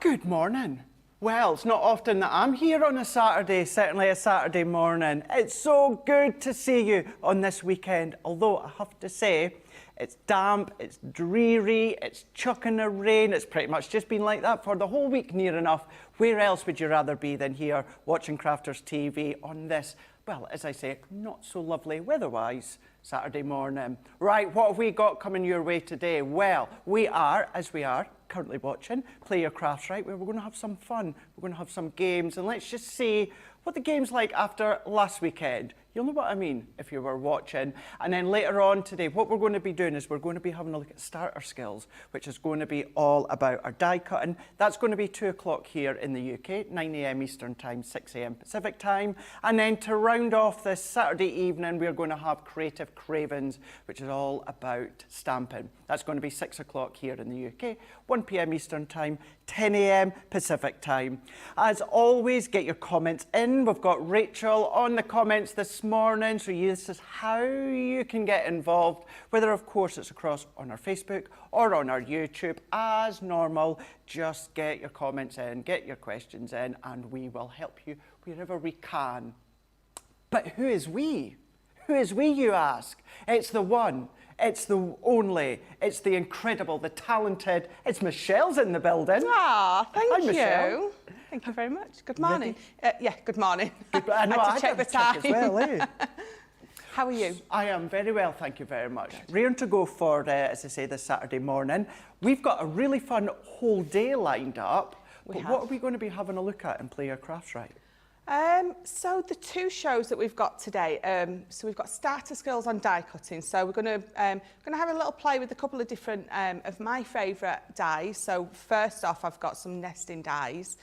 Good morning. Well, it's not often that I'm here on a Saturday, certainly a Saturday morning. It's so good to see you on this weekend, although I have to say, it's damp, it's dreary, it's chucking a rain. It's pretty much just been like that for the whole week near enough. Where else would you rather be than here watching Crafters TV on this, well, as I say, not so lovely weather-wise Saturday morning. Right, what have we got coming your way today? Well, we are, as we are currently watching, Play Your Crafts Right, where we're going to have some fun. We're going to have some games, and let's just see what the game's like after last weekend. You'll know what I mean if you were watching. And then later on today, what we're going to be doing is we're going to be having a look at starter skills, which is going to be all about our die cutting. That's going to be 2 o'clock here in the UK, 9 AM Eastern Time, 6 AM Pacific Time. And then to round off this Saturday evening, we're going to have Creative Cravens, which is all about stamping. That's going to be 6 o'clock here in the UK, 1 PM Eastern Time, 10 AM Pacific Time. As always, get your comments in. We've got Rachel on the comments this morning, so this is how you can get involved, whether of course it's across on our Facebook or on our YouTube. As normal, just get your comments in, get your questions in, and we will help you wherever we can. But who is we? Who is we, you ask? It's the one, it's the only, it's the incredible, the talented. It's Michelle's in the building. Ah, thank Hi, you. Michelle. Thank you very much. Good morning. Yeah, good morning. I know, I had to check the time. as well, eh? How are you? I am very well, thank you very much. Raring to go for, as I say, this Saturday morning. We've got a really fun whole day lined up. But what are we going to be having a look at in Play Your Crafts Right? So the two shows that we've got today, so we've got starter skills on die cutting. So we're going to have a little play with a couple of different of my favourite dies. So first off, I've got some nesting dies,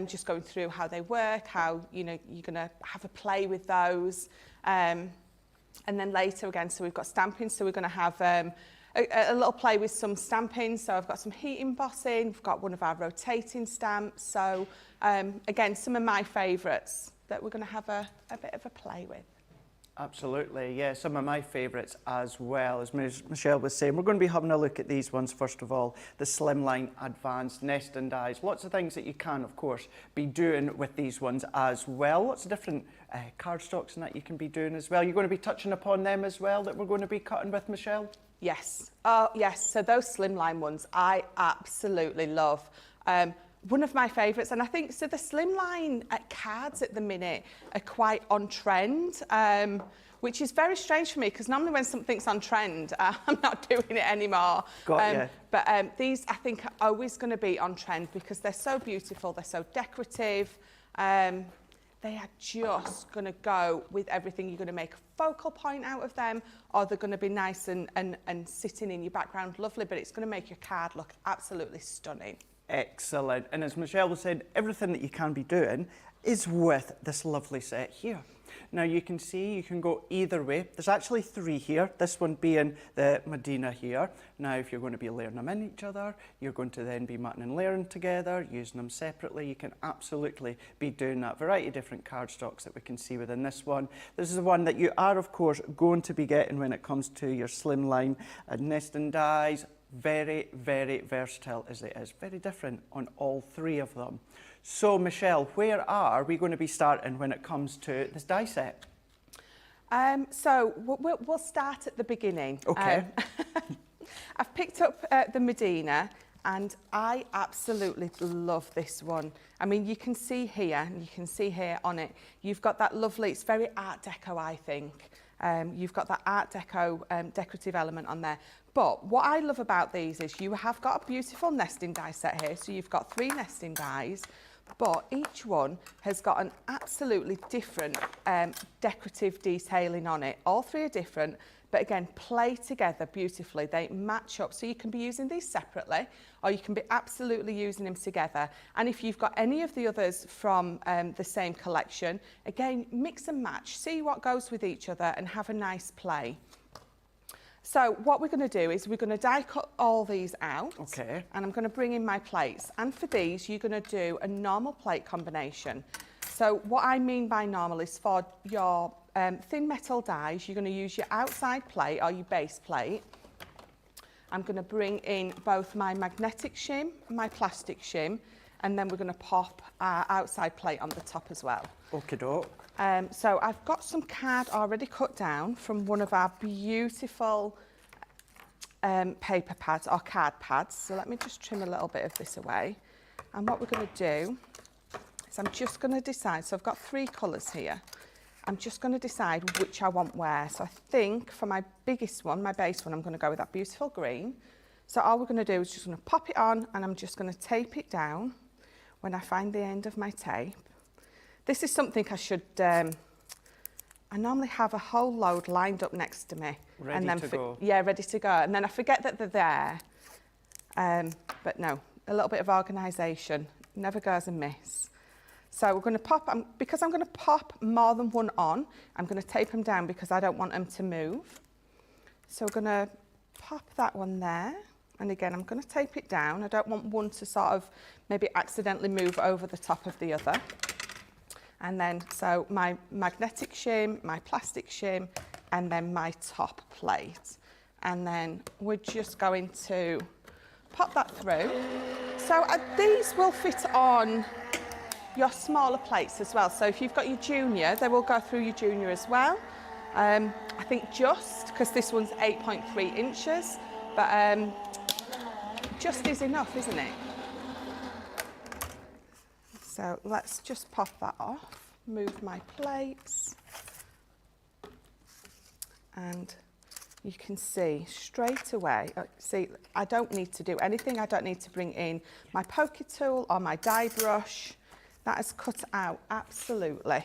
just going through how they work, how you're going to have a play with those, and then later again. So we've got stamping. So we're going to have a little play with some stamping. So I've got some heat embossing. We've got one of our rotating stamps. So again, some of my favourites that we're going to have a bit of a play with. Absolutely, yeah, some of my favourites as well. As Michelle was saying, we're going to be having a look at these ones first of all, the Slimline Advanced Nesting Dies. Lots of things that you can, of course, be doing with these ones as well. Lots of different cardstocks and that you can be doing as well. You're going to be touching upon them as well that we're going to be cutting with, Michelle? Yes. Oh, yes. So those Slimline ones, I absolutely love. One of my favourites, and I think, so the Slimline cards at the minute are quite on trend, which is very strange for me, because normally when something's on trend, I'm not doing it anymore. But these, I think, are always going to be on trend because they're so beautiful, they're so decorative. They are just going to go with everything. You're going to make a focal point out of them, or they're going to be nice and sitting in your background lovely, but it's going to make your card look absolutely stunning. Excellent. And as Michelle was saying, everything that you can be doing is with this lovely set here. Now you can see you can go either way. There's actually 3 here, this one being the Medina here. Now if you're going to be layering them in each other, you're going to then be matting and layering together, using them separately. You can absolutely be doing that. Variety of different cardstocks that we can see within this one. This is the one that you are of course going to be getting when it comes to your Slimline nesting dies. Very, very versatile as it is. Very different on all 3 of them. So, Michelle, where are we going to be starting when it comes to this die set? So we'll start at the beginning. Okay. I've picked up the Medina, and I absolutely love this one. I mean, you can see here, and you can see here on it, you've got that lovely, it's very Art Deco, I think. You've got that Art Deco decorative element on there. But what I love about these is you have got a beautiful nesting die set here. So you've got 3 nesting dies, but each one has got an absolutely different decorative detailing on it. All 3 are different, but again, play together beautifully. They match up. So you can be using these separately, or you can be absolutely using them together. And if you've got any of the others from the same collection, again, mix and match. See what goes with each other and have a nice play. So what we're going to do is we're going to die cut all these out. Okay. And I'm going to bring in my plates. And for these, you're going to do a normal plate combination. So what I mean by normal is for your thin metal dies, you're going to use your outside plate or your base plate. I'm going to bring in both my magnetic shim and my plastic shim, and then we're going to pop our outside plate on the top as well. Okie doke. So I've got some card already cut down from one of our beautiful paper pads or card pads. So let me just trim a little bit of this away. And what we're going to do is I'm just going to decide, so I've got 3 colours here. I'm just going to decide which I want where. So I think for my biggest one, my base one, I'm going to go with that beautiful green. So all we're going to do is just going to pop it on, and I'm just going to tape it down when I find the end of my tape. This is something I should, I normally have a whole load lined up next to me. Ready to go. Yeah, ready to go. And then I forget that they're there. But no, a little bit of organisation never goes amiss. So we're going to pop, because I'm going to pop more than one on, I'm going to tape them down because I don't want them to move. So we're going to pop that one there. And again, I'm going to tape it down. I don't want one to sort of maybe accidentally move over the top of the other. And then, so my magnetic shim, my plastic shim, and then my top plate. And then we're just going to pop that through. So these will fit on your smaller plates as well. So if you've got your junior, they will go through your junior as well. I think just, because this one's 8.3 inches, but just is enough, isn't it? So let's just pop that off, move my plates, and you can see straight away, see, I don't need to do anything. I don't need to bring in my poker tool or my die brush. That is cut out absolutely.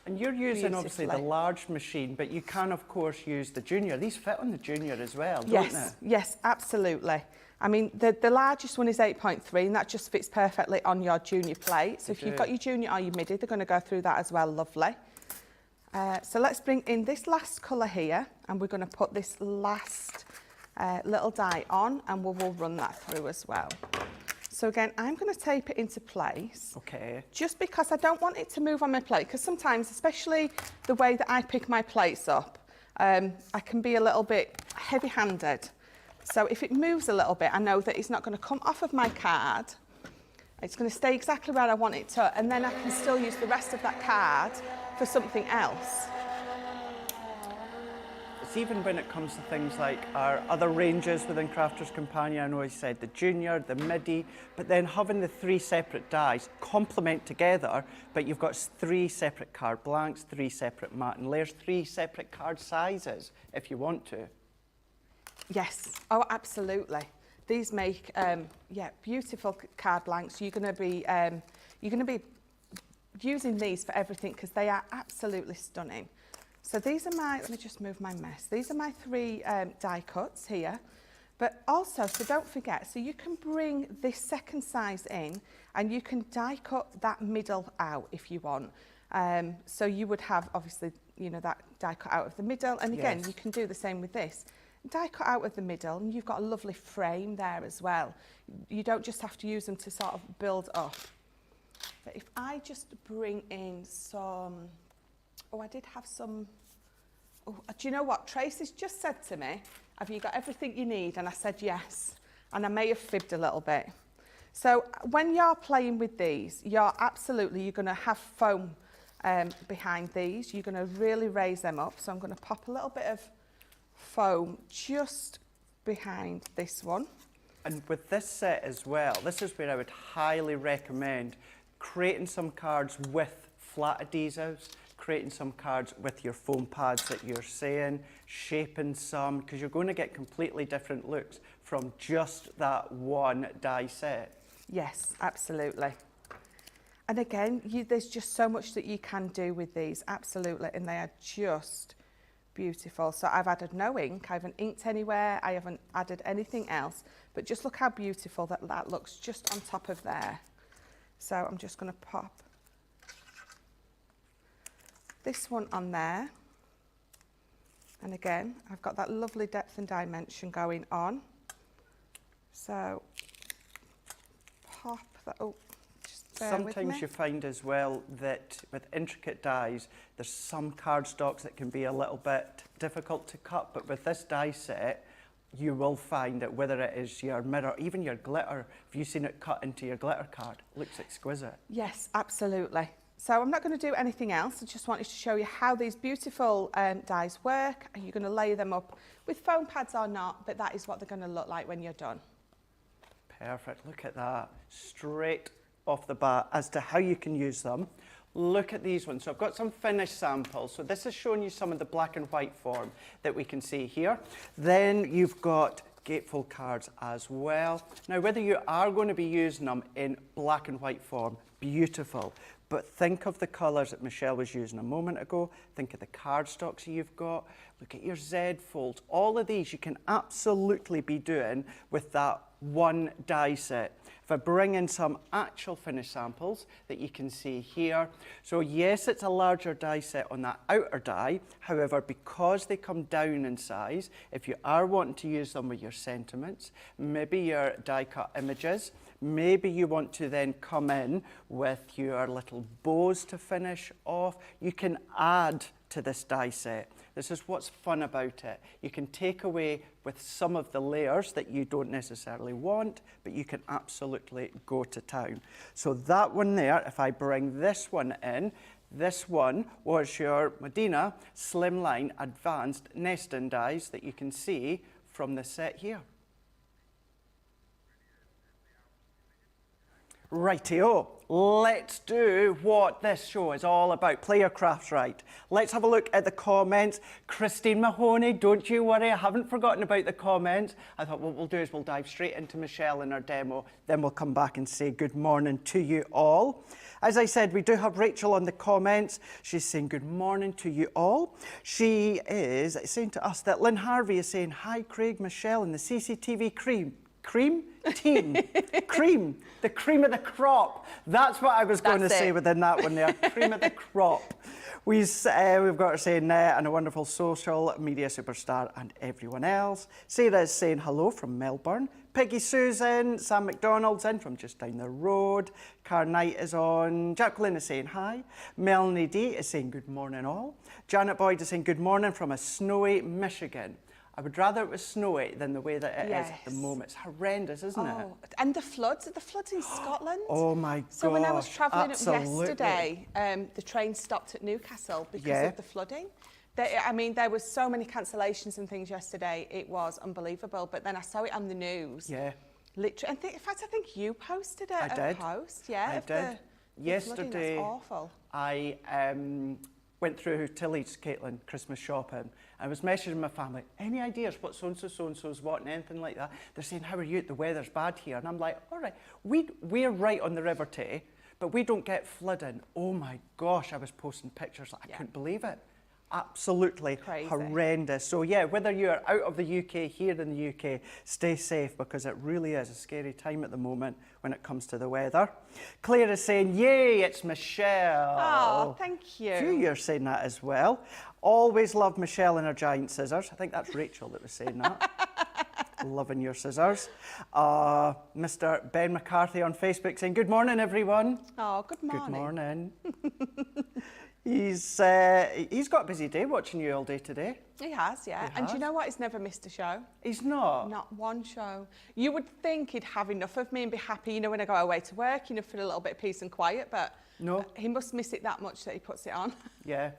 And you're using obviously the large machine, but you can of course use the junior. These fit on the junior as well, don't they? Yes, absolutely. I mean, the largest one is 8.3, and that just fits perfectly on your junior plate. So if you've got your junior or your midi, they're going to go through that as well, lovely. So let's bring in this last colour here, and we're going to put this last little die on, and we'll run that through as well. So again, I'm going to tape it into place. Okay. Just because I don't want it to move on my plate, because sometimes, especially the way that I pick my plates up, I can be a little bit heavy-handed. So if it moves a little bit, I know that it's not going to come off of my card. It's going to stay exactly where I want it to, and then I can still use the rest of that card for something else. It's even when it comes to things like our other ranges within Crafter's Companion. I know you said the junior, the midi, but then having the 3 separate dies complement together, but you've got 3 separate card blanks, 3 separate matte and layers, 3 separate card sizes if you want to. Yes, oh absolutely. These make beautiful card blanks. You're going to be using these for everything because they are absolutely stunning. So these are my, let me just move my mess. These are my 3 die cuts here. But also, so don't forget, so you can bring this second size in and you can die cut that middle out if you want. So you would have, obviously, you know, that die cut out of the middle. And again, you can do the same with this. Die cut out of the middle, and you've got a lovely frame there as well. You don't just have to use them to sort of build up. But if I just bring in some, I did have some, do you know what? Tracy's just said to me, have you got everything you need? And I said yes. And I may have fibbed a little bit. So when you're playing with these, you're going to have foam behind these. You're going to really raise them up. So I'm going to pop a little bit of foam just behind this one. And with this set as well, this is where I would highly recommend creating some cards with flat adhesives, creating some cards with your foam pads that you're saying, shaping some, because you're going to get completely different looks from just that one die set. Yes, absolutely. And again, there's just so much that you can do with these, absolutely, and they are just beautiful. So I've added no ink, I haven't inked anywhere, I haven't added anything else, but just look how beautiful that looks just on top of there. So I'm just going to pop this one on there, and again I've got that lovely depth and dimension going on. So pop that, sometimes you find as well that with intricate dies, there's some cardstocks that can be a little bit difficult to cut, but with this die set, you will find that whether it is your mirror, even your glitter, if you've seen it cut into your glitter card, it looks exquisite. Yes, absolutely. So I'm not going to do anything else. I just wanted to show you how these beautiful dies work. And you're going to lay them up with foam pads or not, but that is what they're going to look like when you're done. Perfect, look at that. Straight off the bat as to how you can use them. Look at these ones. So I've got some finished samples. So this is showing you some of the black and white form that we can see here. Then you've got gatefold cards as well. Now, whether you are going to be using them in black and white form, beautiful. But think of the colours that Michelle was using a moment ago. Think of the cardstocks you've got. Look at your Z folds. All of these you can absolutely be doing with that one die set. If I bring in some actual finished samples that you can see here. So yes, it's a larger die set on that outer die. However, because they come down in size, if you are wanting to use them with your sentiments, maybe your die cut images, maybe you want to then come in with your little bows to finish off, you can add to this die set. This is what's fun about it. You can take away with some of the layers that you don't necessarily want, but you can absolutely go to town. So that one there, if I bring this one in, this one was your Medina Slimline Advanced Nesting dies that you can see from the set here. Rightio, let's do what this show is all about. Play your crafts right. Let's have a look at the comments. Christine Mahoney, don't you worry, I haven't forgotten about the comments. I thought what we'll do is we'll dive straight into Michelle in our demo, then we'll come back and say good morning to you all. As I said, we do have Rachel on the comments. She's saying good morning to you all. She is saying to us that Lynn Harvey is saying, hi Craig, Michelle and the CCTV team, the cream of the crop. That's what I was going to say within that one there, cream of the crop. We've got her saying and a wonderful social media superstar and everyone else. Sarah is saying hello from Melbourne. Peggy Susan, Sam McDonald's in from just down the road. Car Knight is on. Jacqueline is saying hi. Melanie D is saying good morning all. Janet Boyd is saying good morning from a snowy Michigan. I would rather it was snowy than the way that it is at the moment. It's horrendous, isn't it? And the floods in Scotland. Oh my gosh, So when I was travelling up absolutely. yesterday, the train stopped at Newcastle because of the flooding. I mean, there was so many cancellations and things yesterday. It was unbelievable. But then I saw it on the news. Yeah. Literally, in fact, I think you posted it. I did. Post, yeah. I did. Yesterday, that's awful. I went through Tilly's, Caitlin, Christmas shopping. I was messaging my family, any ideas what so-and-so's wanting, anything like that? They're saying, how are you? The weather's bad here. And I'm like, all right, we're right on the River Tay, but we don't get flooding. Oh my gosh, I was posting pictures, I couldn't believe it. Absolutely crazy. Horrendous. So yeah, whether you're out of the UK, here in the UK, stay safe because it really is a scary time at the moment when it comes to the weather. Claire is saying, yay, it's Michelle. Oh, thank you. A few years saying that as well. Always love Michelle and her giant scissors. I think that's Rachel that was saying that. Loving your scissors. Mr. Ben McCarthy on Facebook saying, good morning, everyone. Oh, good morning. Good morning. He's got a busy day watching you all day today. He has, yeah. And do you know what? He's never missed a show. He's not? Not one show. You would think he'd have enough of me and be happy, you know, when I go away to work, you know, for a little bit of peace and quiet, but no. He must miss it that much that he puts it on. Yeah.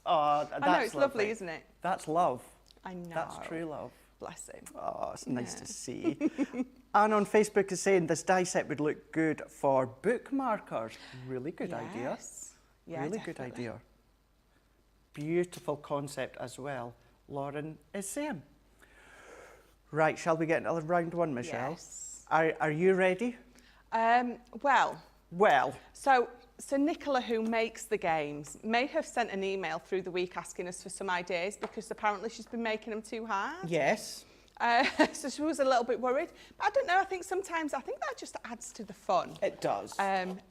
Oh, that's I know, it's lovely, isn't it? That's love. I know. That's true love. Bless him. Oh, it's nice to see. Anne on Facebook is saying this die set would look good for bookmarkers. Really good idea. Yeah, really good idea. Beautiful concept as well. Lauren is saying. Right, shall we get into round one, Michelle? Yes. Are you ready? Well. So Nicola, who makes the games, may have sent an email through the week asking us for some ideas because apparently she's been making them too hard. Yes. So she was a little bit worried. But I don't know, I think sometimes that just adds to the fun. It does.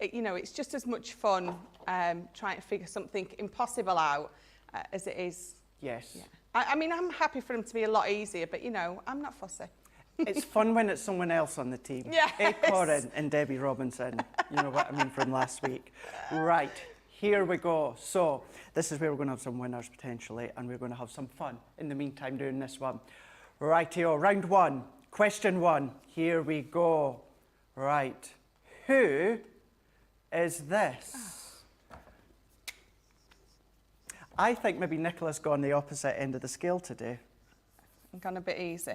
You know, it's just as much fun trying to figure something impossible out as it is. Yes. Yeah. I mean, I'm happy for them to be a lot easier, but, you know, I'm not fussy. It's fun when it's someone else on the team. Yes. Hey, Corin and Debbie Robinson. You know what I mean from last week. Right, here we go. So this is where we're going to have some winners potentially, and we're going to have some fun in the meantime doing this one. Rightio, round one. Question one. Here we go. Right. Who is this? I think maybe Nicola's gone the opposite end of the scale today. I'm going a bit easy.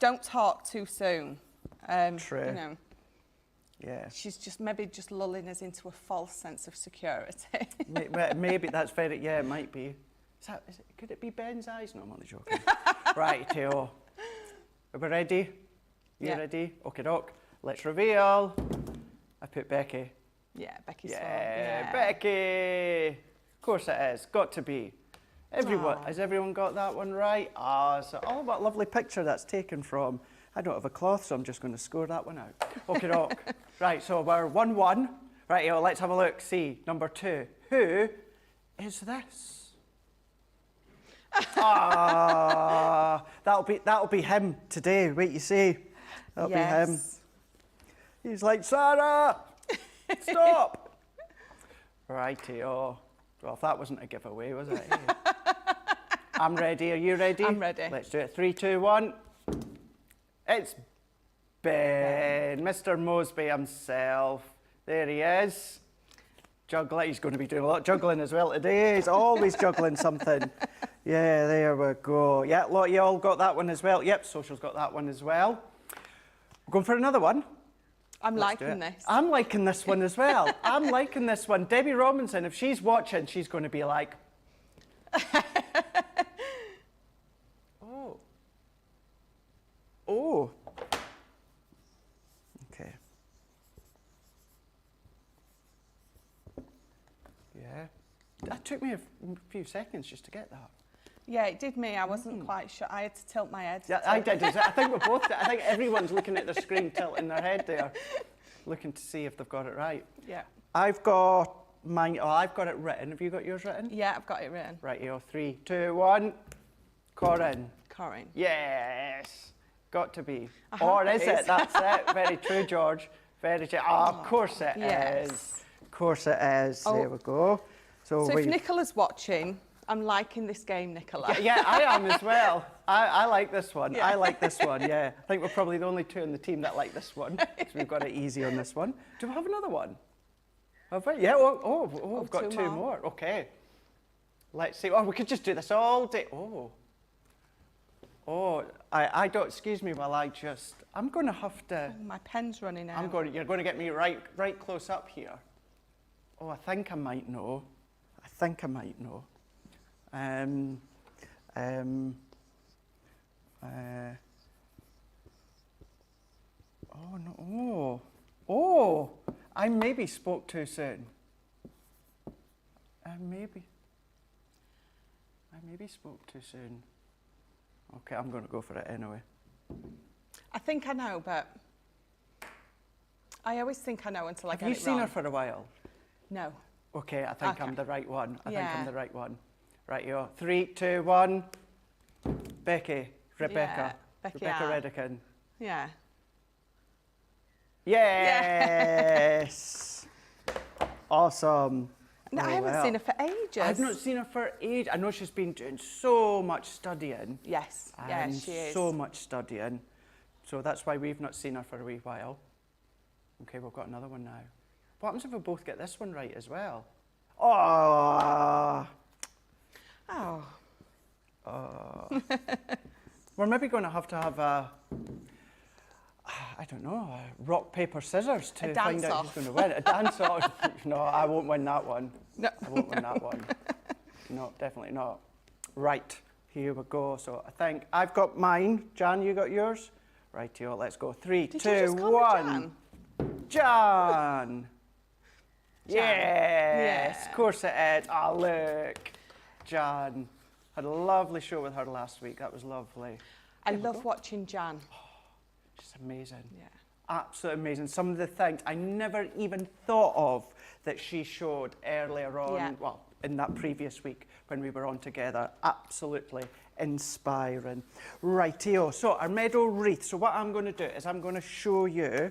Don't talk too soon. True. You know. Yeah. She's just maybe just lulling us into a false sense of security. Maybe that's very, yeah, it might be. Could it be Ben's eyes? No, I'm only joking. Right, Theo. Are we ready? You ready? Okay, doc. Let's reveal. I put Becky. Yeah, Becky's Yeah, yeah, Becky. Of course it is. Got to be. Everyone. Aww. Has everyone got that one right? Oh, what a lovely picture that's taken from. I don't have a cloth, so I'm just going to score that one out. Okay, doc. Right, so we're 1-1. Right, let's have a look. See, number 2. Who is this? That'll be him today. Wait, you see, that'll be him. He's like, Sarah, stop. Righty-o. Well, if that wasn't a giveaway, was it? I'm ready. Are you ready? I'm ready. Let's do it. 3, 2, 1. It's Ben, Mr. Mosby himself. There he is. Juggling. He's going to be doing a lot of juggling as well today. He's always juggling something. Yeah, there we go. Yeah, a lot of you all got that one as well. Yep, Social's got that one as well. We're going for another one. I'm liking this. I'm liking this one as well. I'm liking this one. Debbie Robinson, if she's watching, she's going to be like... Oh. Okay. Yeah. That took me a few seconds just to get that. Yeah, it did me. I wasn't quite sure. I had to tilt my head. Yeah, I did. I think we both did. I think everyone's looking at the screen, tilting their head there, looking to see if they've got it right. Yeah. I've got mine. Oh, I've got it written. Have you got yours written? Yeah, I've got it written. Right, 3, 2, 1. Corin. Corin. Yes. Got to be. Or is it? That's it. Very true, George. Very true. Oh, of course it is. Of course it is. Oh. There we go. So if Nicola's watching, I'm liking this game, Nicola. Yeah, I am as well. I like this one. Yeah. I like this one, yeah. I think we're probably the only two in the team that like this one. So we've got it easy on this one. Do we have another one? Have we? Yeah, we've got two more. Okay. Let's see. Oh, we could just do this all day. I don't, excuse me while I'm going to have to... Oh, my pen's running out. You're going to get me right close up here. Oh, I think I might know. I maybe spoke too soon. I maybe spoke too soon. Okay, I'm going to go for it anyway. I think I know, but I always think I know until I get it wrong. Have you seen her for a while? No. Okay, I think I'm the right one. I think I'm the right one. Right, 3, 2, 1. Becky, Rebecca. Yeah, Rebecca Redican. Yeah. Yes! Awesome. No, I haven't seen her for ages. I've not seen her for ages. I know she's been doing so much studying. Yes, she is. So much studying. So that's why we've not seen her for a wee while. Okay, we've got another one now. What happens if we both get this one right as well? Oh. We're maybe going to have a, I don't know, a rock, paper, scissors to find out who's going to win. A dance off. No, I won't win that one. No. I won't win that one. No, definitely not. Right, here we go. So I think I've got mine. Jan, you got yours? Rightio, let's go. 3, 2, 1. Jan. Yes, of course it is. Oh, look. Jan. Had a lovely show with her last week. That was lovely. I love watching Jan. She's amazing. Yeah. Absolutely amazing. Some of the things I never even thought of that she showed earlier on, well, in that previous week when we were on together. Absolutely inspiring. Rightio. So our meadow wreath. So what I'm going to do is I'm going to show you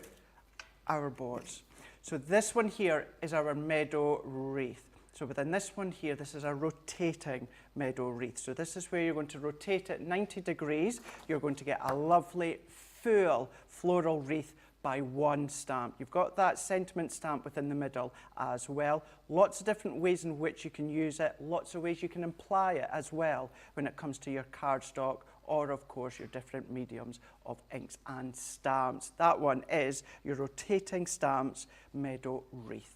our boards. So this one here is our meadow wreath. So within this one here, this is a rotating meadow wreath. So this is where you're going to rotate it 90 degrees. You're going to get a lovely full floral wreath by one stamp. You've got that sentiment stamp within the middle as well. Lots of different ways in which you can use it, lots of ways you can apply it as well when it comes to your cardstock or of course your different mediums of inks and stamps. That one is your rotating stamps meadow wreath.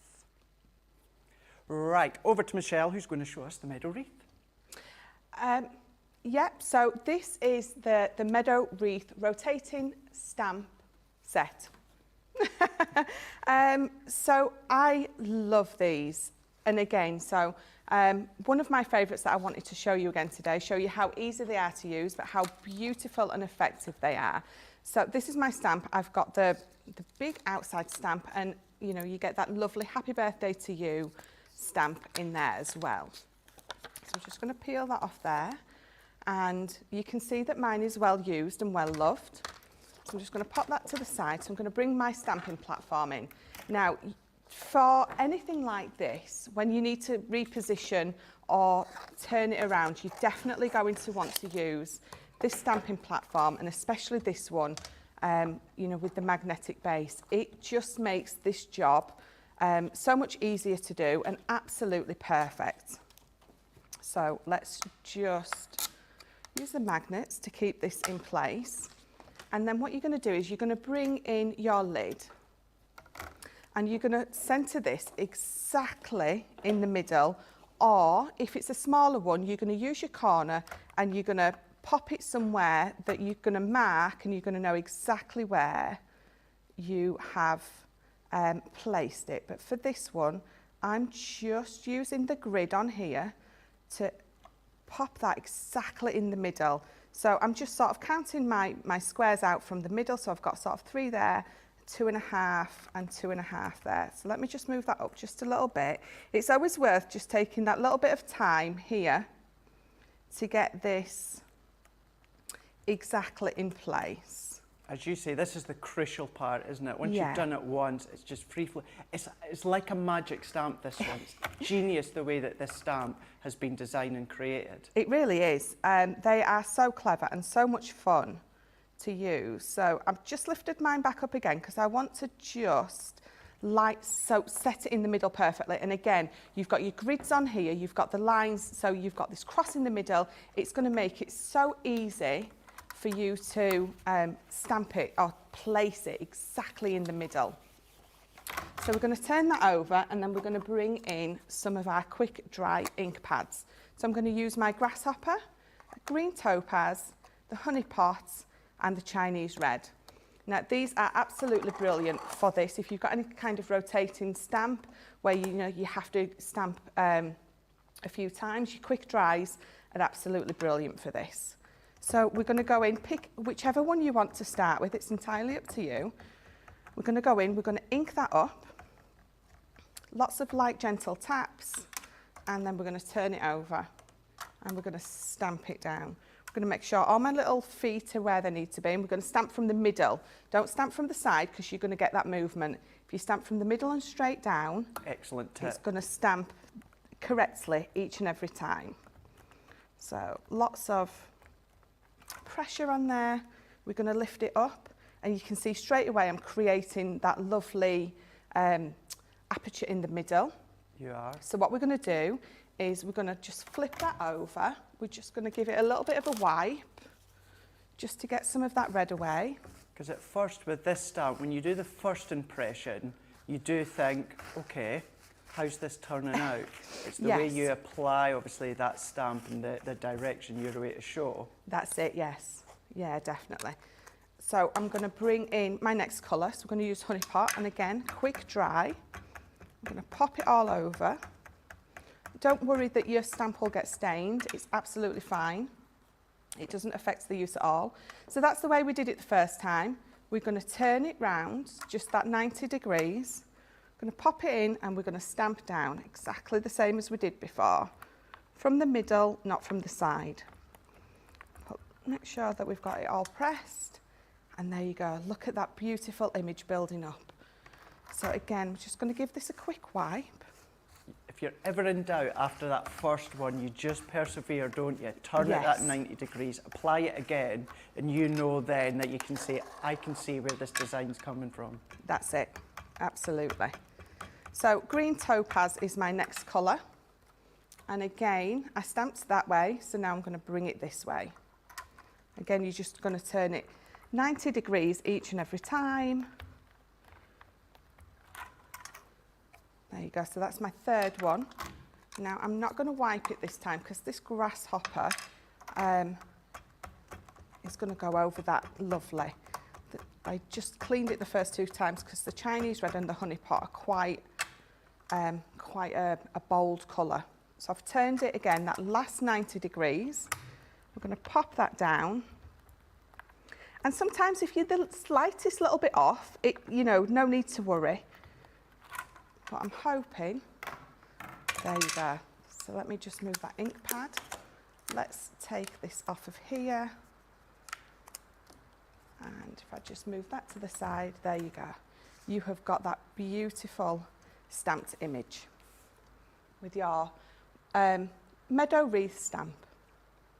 Right, over to Michelle, who's going to show us the meadow wreath. Yep, so this is the meadow wreath rotating stamp set. So I love these. And again, so one of my favourites that I wanted to show you again today, show you how easy they are to use, but how beautiful and effective they are. So this is my stamp. I've got the big outside stamp, and you know, you get that lovely happy birthday to you stamp in there as well. So I'm just going to peel that off there, and you can see that mine is well used and well loved. So I'm just going to pop that to the side. So I'm going to bring my stamping platform in. Now, for anything like this, when you need to reposition or turn it around, you're definitely going to want to use this stamping platform, and especially this one, you know, with the magnetic base. It just makes this job so much easier to do and absolutely perfect. So let's just use the magnets to keep this in place. And then what you're going to do is you're going to bring in your lid, and you're going to centre this exactly in the middle, or if it's a smaller one, you're going to use your corner and you're going to pop it somewhere that you're going to mark, and you're going to know exactly where you have placed it. But for this one, I'm just using the grid on here to pop that exactly in the middle. So I'm just sort of counting my squares out from the middle. So I've got sort of 3 there, 2.5 and 2.5 there. So let me just move that up just a little bit. It's always worth just taking that little bit of time here to get this exactly in place. As you say, this is the crucial part, isn't it? Once Yeah. you've done it once, it's just free flow. It's like a magic stamp, this one. It's genius the way that this stamp has been designed and created. It really is. They are so clever and so much fun to use. So I've just lifted mine back up again because I want to just set it in the middle perfectly. And again, you've got your grids on here, you've got the lines, so you've got this cross in the middle. It's going to make it so easy for you to stamp it or place it exactly in the middle. So we're going to turn that over, and then we're going to bring in some of our quick dry ink pads. So I'm going to use my grasshopper, green topaz, the honey pot, and the Chinese red. Now these are absolutely brilliant for this. If you've got any kind of rotating stamp where you have to stamp a few times, your quick dries are absolutely brilliant for this. So we're going to go in, pick whichever one you want to start with. It's entirely up to you. We're going to go in, we're going to ink that up. Lots of light, gentle taps. And then we're going to turn it over and we're going to stamp it down. We're going to make sure all my little feet are where they need to be. And we're going to stamp from the middle. Don't stamp from the side because you're going to get that movement. If you stamp from the middle and straight down, excellent tip. It's going to stamp correctly each and every time. So lots of pressure on there. We're going to lift it up, and you can see straight away I'm creating that lovely aperture in the middle. You are. So what we're going to do is we're going to just flip that over. We're just going to give it a little bit of a wipe just to get some of that red away. Because at first with this stamp, when you do the first impression, you do think, okay, how's this turning out? It's the way you apply, obviously, that stamp and the direction you're away to show. That's it, yes. Yeah, definitely. So I'm going to bring in my next colour. So we're going to use honey pot, and again, quick dry. I'm going to pop it all over. Don't worry that your stamp will get stained. It's absolutely fine. It doesn't affect the use at all. So that's the way we did it the first time. We're going to turn it round, just that 90 degrees. We're going to pop it in, and we're going to stamp down exactly the same as we did before. From the middle, not from the side. Make sure that we've got it all pressed. And there you go. Look at that beautiful image building up. So again, we're just going to give this a quick wipe. If you're ever in doubt after that first one, you just persevere, don't you? Turn it at 90 degrees, apply it again, and you know then that you can say, I can see where this design's coming from. That's it, absolutely. So green topaz is my next colour. And again, I stamped that way, so now I'm going to bring it this way. Again, you're just going to turn it 90 degrees each and every time. There you go, so that's my third one. Now, I'm not going to wipe it this time because this grasshopper is going to go over that lovely. I just cleaned it the first 2 times because the Chinese red and the honey pot are quite a bold colour. So I've turned it again, that last 90 degrees. We're going to pop that down. And sometimes if you're the slightest little bit off, you know, no need to worry. But I'm hoping, there you go. So let me just move that ink pad. Let's take this off of here. And if I just move that to the side, there you go. You have got that beautiful stamped image with your meadow wreath stamp.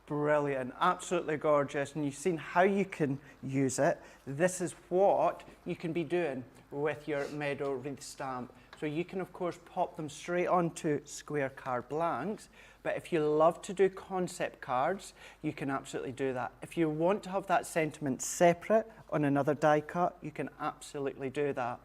Brilliant, absolutely gorgeous, and you've seen how you can use it. This is what you can be doing with your meadow wreath stamp. So you can of course pop them straight onto square card blanks, but if you love to do concept cards, you can absolutely do that. If you want to have that sentiment separate on another die cut, you can absolutely do that.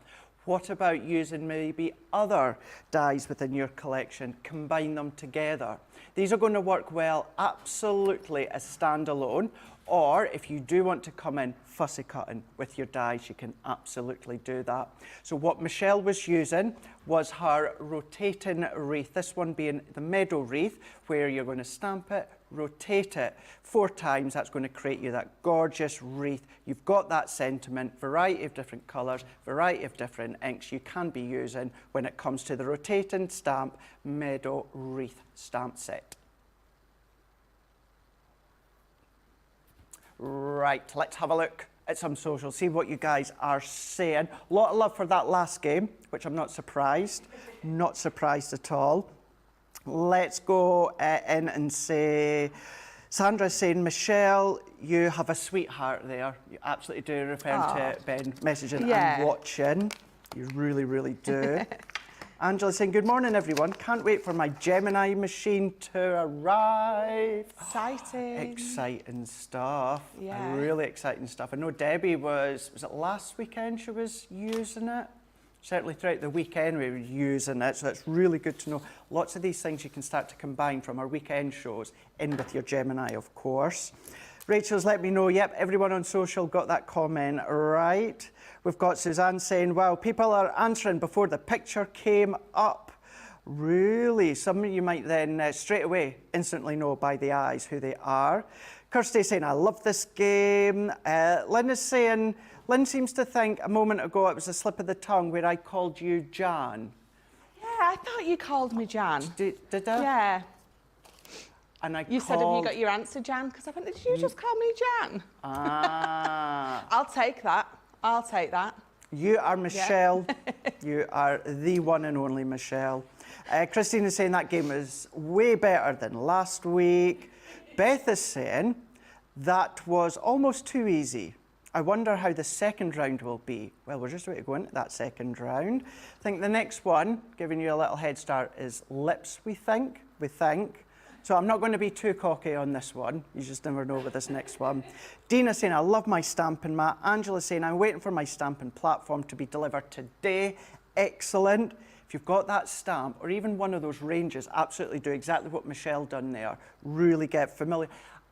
What about using maybe other dies within your collection? Combine them together. These are going to work well absolutely as standalone, or if you do want to come in fussy cutting with your dies, you can absolutely do that. So what Michelle was using was her rotating wreath, this one being the meadow wreath, where you're going to stamp it, rotate it 4 times. That's going to create you that gorgeous wreath. You've got that sentiment, variety of different colours, variety of different inks you can be using when it comes to the rotating stamp meadow wreath stamp set. Right, let's have a look at some socials, see what you guys are saying. A lot of love for that last game, which I'm not surprised at all. Let's go in and say, Sandra's saying, Michelle, you have a sweetheart there. You absolutely do, referring to Ben messaging and watching. You really, really do. Angela saying, good morning, everyone. Can't wait for my Gemini machine to arrive. Exciting. Exciting stuff. Yeah. Really exciting stuff. I know Debbie was it last weekend she was using it? Certainly throughout the weekend we were using it, so that's really good to know. Lots of these things you can start to combine from our weekend shows in with your Gemini, of course. Rachel's let me know, yep, everyone on social got that comment right. We've got Suzanne saying, wow, people are answering before the picture came up. Really? Some of you might then straight away instantly know by the eyes who they are. Kirsty saying, I love this game. Lynn is saying, Lynn seems to think a moment ago it was a slip of the tongue where I called you Jan. Yeah, I thought you called me Jan. Did I? Yeah. And you said, have you got your answer, Jan? Because I went, did you just call me Jan? Ah. I'll take that. I'll take that. You are Michelle. Yeah. You are the one and only Michelle. Christine is saying that game was way better than last week. Beth is saying that was almost too easy. I wonder how the second round will be. Well, we're just waiting to go into that second round. I think the next one, giving you a little head start, is lips, we think. So I'm not going to be too cocky on this one. You just never know with this next one. Dina saying, I love my stamping mat. Angela saying, I'm waiting for my stamping platform to be delivered today. Excellent. If you've got that stamp, or even one of those ranges, absolutely do exactly what Michelle done there. Really get familiar.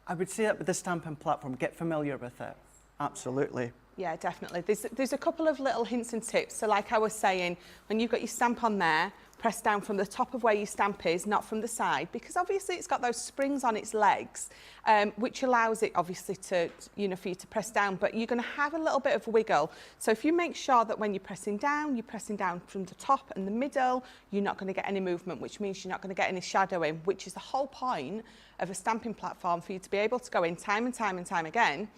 I would say that with the stamping platform, get familiar with it. Absolutely. Yeah, definitely. There's a couple of little hints and tips. So like I was saying, when you've got your stamp on there, press down from the top of where your stamp is, not from the side, because obviously it's got those springs on its legs, which allows it obviously to, you know, for you to press down, but you're going to have a little bit of wiggle. So if you make sure that when you're pressing down from the top and the middle, you're not going to get any movement, which means you're not going to get any shadowing, which is the whole point of a stamping platform, for you to be able to go in time and time and time again,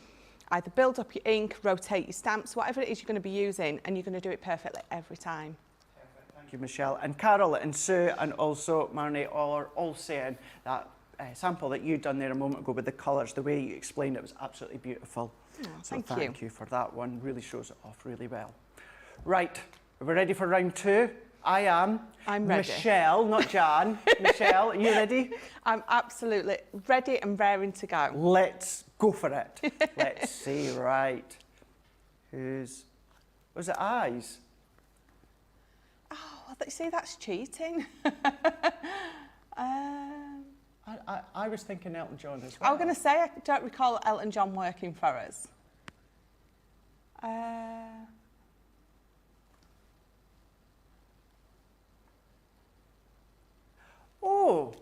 either build up your ink, rotate your stamps, whatever it is you're going to be using, and you're going to do it perfectly every time. Perfect, thank Thank you, Michelle. And Carol and Sue and also Marnie are all saying that sample that you'd done there a moment ago with the colours, the way you explained it was absolutely beautiful. Oh, so thank thank you for that one. Really shows it off really well. Right, are we ready for round 2? I am. I'm ready. Michelle, not Jan. Michelle, are you ready? I'm absolutely ready and raring to go. Let's go for it. Let's see, right. Was it eyes? Oh, see, that's cheating. I was thinking Elton John as well. I was going to say, I don't recall Elton John working for us. Oh.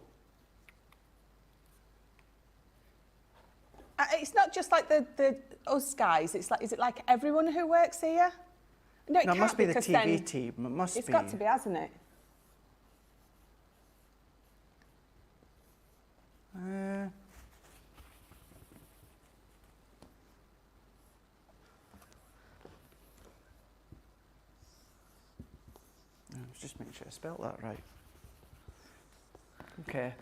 It's not just like the us guys. It's like, is it like everyone who works here? No, it must be the TV team. It must be. It's got to be, hasn't it? Just make sure I spelled that right. Okay.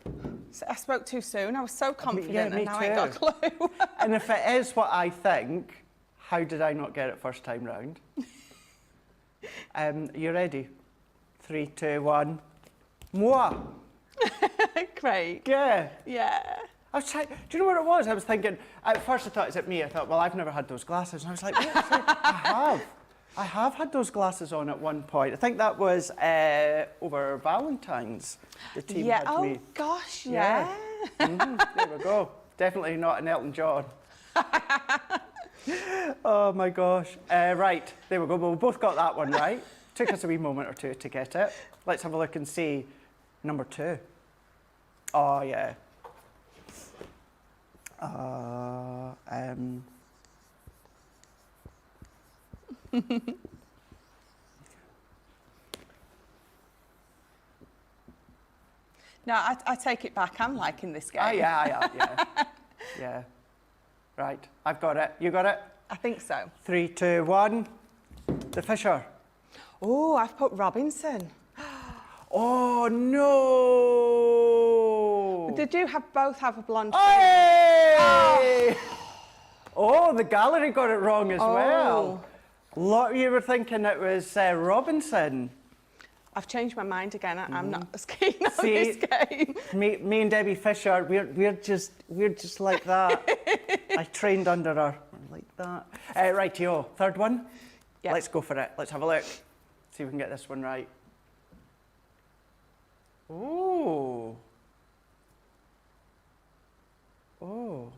So I spoke too soon. I was so confident, yeah, and now I ain't got a clue. And if it is what I think, how did I not get it first time round? You ready? 3, 2, 1. Moi. Craig. Yeah. Yeah. I was trying. Do you know what it was? I was thinking. At first, I thought, "Is it me?" I thought, "Well, I've never had those glasses." And I was like, "Wait, I have had those glasses on at one point. I think that was over Valentine's. The team had me. Oh gosh, yeah. There we go. Definitely not an Elton John. Oh my gosh. Right, there we go. Well, we both got that one right. Took us a wee moment or two to get it. Let's have a look and see number 2. Oh yeah. No, I take it back. I'm liking this game. Ah, yeah. Yeah. Right, I've got it. You got it? I think so. 3, 2, 1. The Fisher. Oh, I've put Robinson. Oh no! They do both have a blonde. Hey! Oh, the gallery got it wrong as well. You were thinking it was Robinson. I've changed my mind again. I'm not as keen on this game. Me and Debbie Fisher, we're just like that. I trained under her like that. Rightio, third one. Yep. Let's go for it. Let's have a look. See if we can get this one right. Oh. Oh.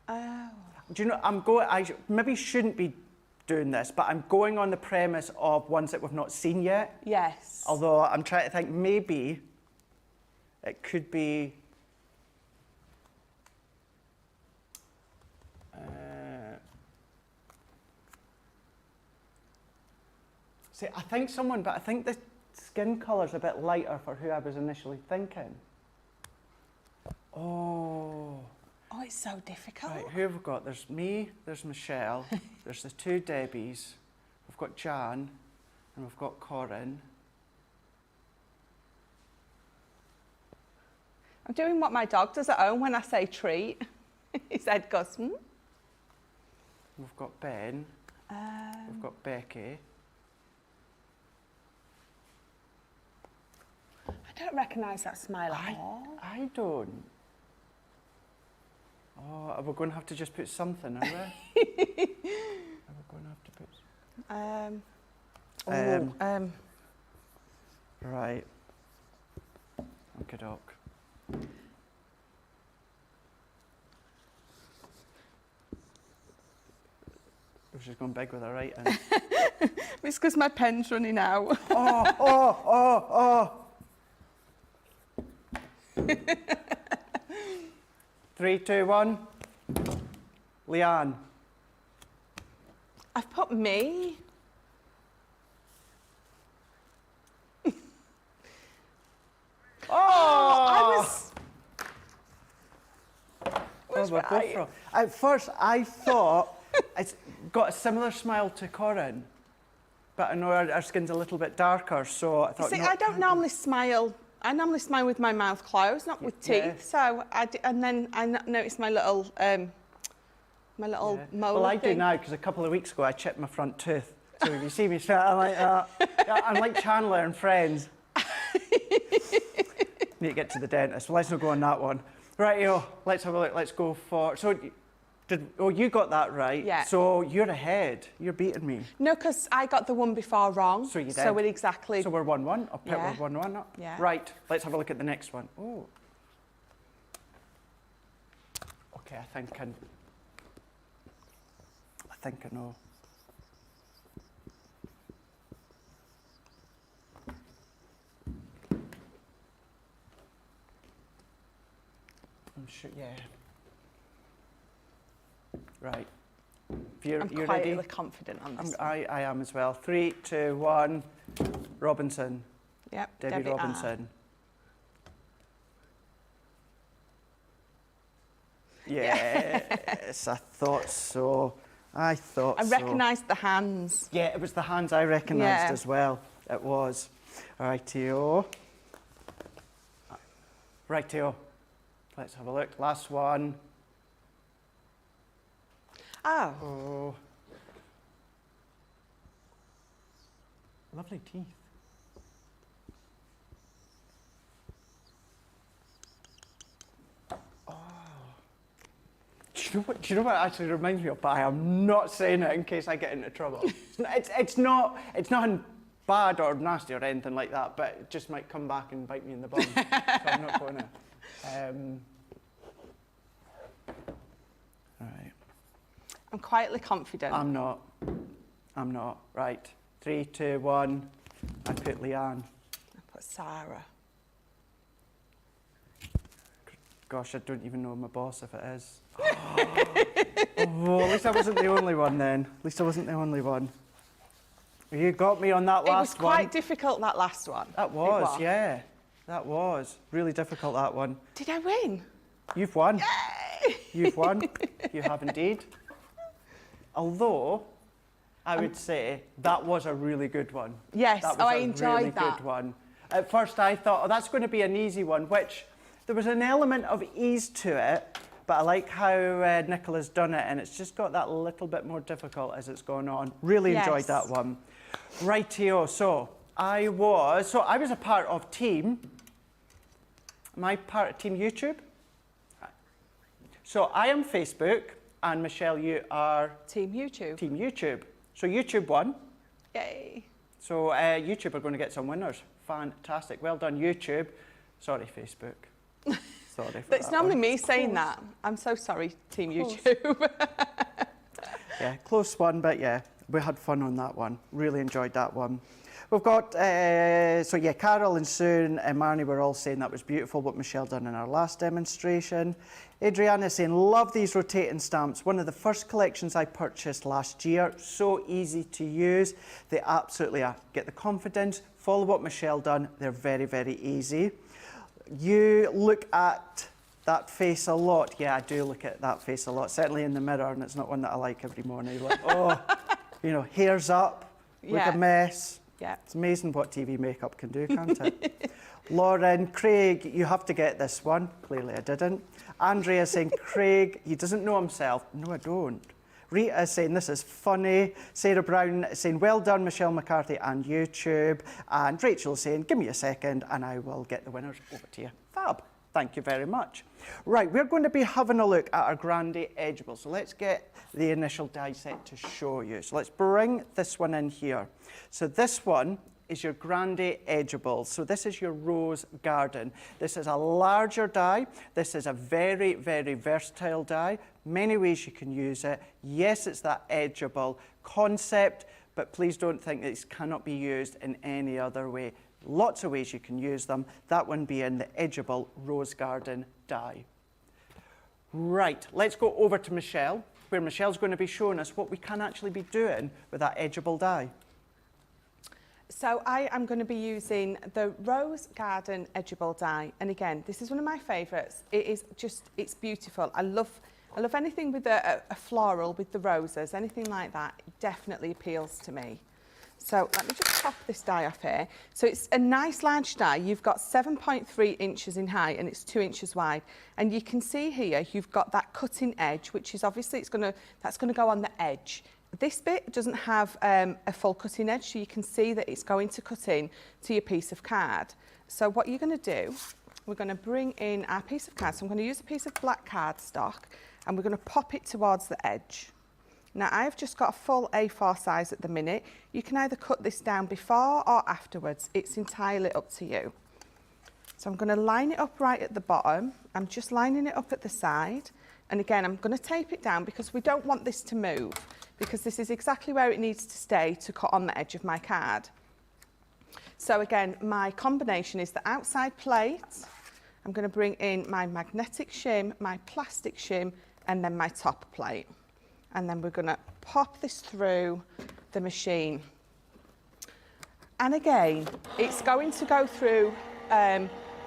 Oh. Do you know, I maybe shouldn't be doing this, but I'm going on the premise of ones that we've not seen yet. Yes. Although I'm trying to think maybe it could be... See, I think but I think the skin colour's a bit lighter for who I was initially thinking. Oh. Oh, it's so difficult. Right, who have we got? There's me, there's Michelle, there's the 2 Debbies, we've got Jan, and we've got Corin. I'm doing what my dog does at home when I say treat. His head goes, hmm? We've got Ben, we've got Becky. I don't recognise that smile at all. I don't. Oh, are we going to have to just put something, are we? Are we going to have to put... Right. Okie doke. She's gone big with her writing. It's because my pen's running out. Oh. 3, 2, 1. Leanne. I've put me. I was... we're both wrong. At first, I thought it's got a similar smile to Corin. but I know our skin's a little bit darker, so I thought... See, I don't normally smile. I normally smile with my mouth closed, not with teeth. So, and then I noticed my little mole Well, I do thing. now, because a couple of weeks ago I chipped my front tooth. So if you see me I'm like that. Yeah, I'm like Chandler and Friends. Need to get to the dentist. Well, let's not go on that one. Right, let's have a look. Let's go for... So, you got that right. Yeah. So you're ahead. You're beating me. No, because I got the one before wrong. So you did. So we're exactly... So we're 1-1. I'll put Yeah. we're 1-1 up. Yeah. Right, let's have a look at the next one. Oh. Okay, I think I know. I'm sure, yeah. Right. If you're I'm ready? quietly confident on this. I am as well. 3, 2, 1. Robinson. Yep, Debbie Robinson. Yes, I thought so. I recognised the hands. Yeah, it was the hands I recognised Yeah. as well. It was. Rightio. Rightio. Let's have a look. Last one. Oh. Lovely teeth. Do you know what it actually reminds me of? But I am not saying it in case I get into trouble. It's nothing bad or nasty or anything like that, but it just might come back and bite me in the bum. So I'm not going to. Right. I'm quietly confident. I'm not. Right. 3, 2, 1. I put Leanne. I put Sarah. Gosh, I don't even know my boss if it is. Oh, at least I wasn't the only one then. At least I wasn't the only one. You got me on that last one. It was quite difficult, that last one. That was, yeah. That was. Really difficult, that one. Did I win? You've won. Yay! You've won. You have indeed. Although, I would say that was a really good one. Yes, that was I a enjoyed really that. good one. At first I thought, oh, that's going to be an easy one, which there was an element of ease to it, but I like how Nicola's done it, and it's just got that little bit more difficult as it's gone on. Really enjoyed that one. Rightio, so I was a part of Team. Am I part of Team YouTube? So I am Facebook, and Michelle, you are? Team YouTube. Team YouTube. So YouTube won. Yay. So YouTube are going to get some winners. Fantastic. Well done, YouTube. Sorry, Facebook. Sorry for that. It's normally one. me saying that. I'm so sorry, Team YouTube. Yeah, close one, but yeah, we had fun on that one. Really enjoyed that one. We've got, so yeah, Carol and Sue and Marnie were all saying that was beautiful, what Michelle done in our last demonstration. Adriana saying, love these rotating stamps. One of the first collections I purchased last year. So easy to use. They absolutely are. Get the confidence, follow what Michelle done. They're very, very easy. You look at that face a lot. Yeah, I do look at that face a lot, certainly in the mirror, and it's not one that I like every morning. Like, oh, you know, hair's up, look a mess. Yeah. It's amazing what TV makeup can do, can't it? Lauren, Craig, you have to get this one. Clearly I didn't. Andrea saying, Craig, he doesn't know himself. No, I don't. Rita saying, this is funny. Sarah Brown saying, well done, Michelle McCarthy and YouTube. And Rachel saying, give me a second and I will get the winners over to you. Fab. Thank you very much. Right, we're going to be having a look at our Grande Edgeable. So let's get the initial die set to show you. So let's bring this one in here. So this one is your Grande Edgeable. So this is your rose garden. This is a larger die. This is a very, very versatile die. Many ways you can use it. Yes, it's that edgeable concept, but please don't think that it cannot be used in any other way. Lots of ways you can use them, that one being the edgeable rose garden die. Right, let's go over to Michelle, where Michelle's going to be showing us what we can actually be doing with that edgeable die. So I am going to be using the Rose Garden Edgeable die. And again, this is one of my favourites. It is just, it's beautiful. I love anything with a floral with the roses, anything like that, it definitely appeals to me. So let me just pop this die off here. So it's a nice large die. You've got 7.3 inches in height and it's 2 inches wide. And you can see here, you've got that cutting edge, which is obviously that's gonna go on the edge. This bit doesn't have a full cutting edge, so you can see that it's going to cut in to your piece of card. So what you're gonna do, we're gonna bring in our piece of card. So I'm gonna use a piece of black cardstock and we're gonna pop it towards the edge. Now I've just got a full A4 size at the minute. You can either cut this down before or afterwards. It's entirely up to you. So I'm going to line it up right at the bottom. I'm just lining it up at the side. And again, I'm going to tape it down because we don't want this to move, because this is exactly where it needs to stay to cut on the edge of my card. So again, my combination is the outside plate. I'm going to bring in my magnetic shim, my plastic shim, and then my top plate. And then we're going to pop this through the machine. And again, it's going to go through